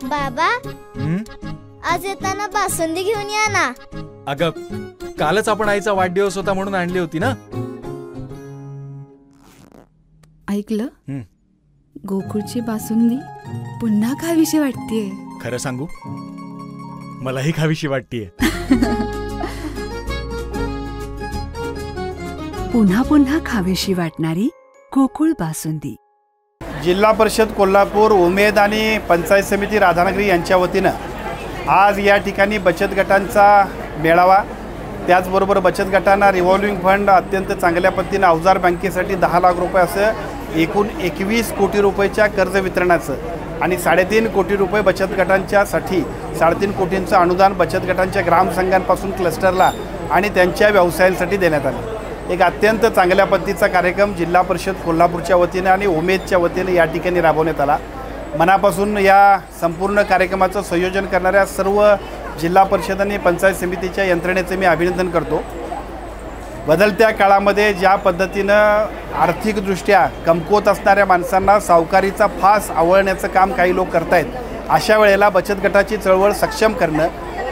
बाबा आज येताना बासुंदी घेऊन या ना। अगं कालच आपण आईचा वाढदिवस होता म्हणून आणली होती ना। ऐकलं, गोकुळची बासुंदी पुन्हा खावीशी वाटतेय। खरं सांगू, मलाही खावीशी वाटतेय। पुन्हा पुन्हा खावीशी वाटणारी गोकुळ बासुंदी। जिल्हा परिषद कोल्हापूर, उमेद आणि पंचायत समिती राधानगरी यांच्या वतीनं आज या ठिकाणी बचत गटांचा मेळावा, त्याचबरोबर बचत गटांना रिव्हॉल्विंग फंड अत्यंत चांगल्या पद्धतीनं अवजार बँकेसाठी 10 लाख रुपये असं एकूण 21 कोटी रुपयाच्या कर्ज वितरणाचं आणि 3.5 कोटी रुपये बचत गटांच्यासाठी 3.5 कोटींचं अनुदान बचत गटांच्या ग्रामसंघांपासून क्लस्टरला आणि त्यांच्या व्यवसायांसाठी देण्यात आलं। एक अत्यंत चांगल्या पद्धतीचा कार्यक्रम जिल्हा परिषद कोल्हापूरच्या वतीनं आणि उमेदच्या वतीनं या ठिकाणी राबवण्यात आला। मनापासून या संपूर्ण कार्यक्रमाचं संयोजन करणाऱ्या सर्व जिल्हा परिषद आणि पंचायत समितीच्या यंत्रणेचं मी अभिनंदन करतो। बदलत्या काळामध्ये ज्या पद्धतीनं आर्थिकदृष्ट्या कमकुवत असणाऱ्या माणसांना सावकारीचा फास आवळण्याचं काम काही लोक करतायत, अशा वेळेला बचत गटाची चळवळ सक्षम करणं,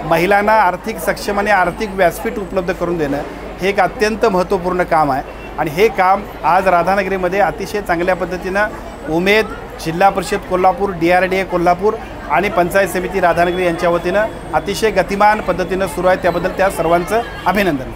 महिलांना आर्थिक सक्षम आणि आर्थिक व्यासपीठ उपलब्ध करून देणं हे एक अत्यंत महत्त्वपूर्ण काम आहे। आणि हे काम आज राधानगरीमध्ये अतिशय चांगल्या पद्धतीनं उमेद, जिल्हा परिषद कोल्हापूर, DRDA कोल्हापूर आणि पंचायत समिती राधानगरी यांच्या वतीनं अतिशय गतिमान पद्धतीनं सुरू आहे। त्याबद्दल त्या सर्वांचं अभिनंदन।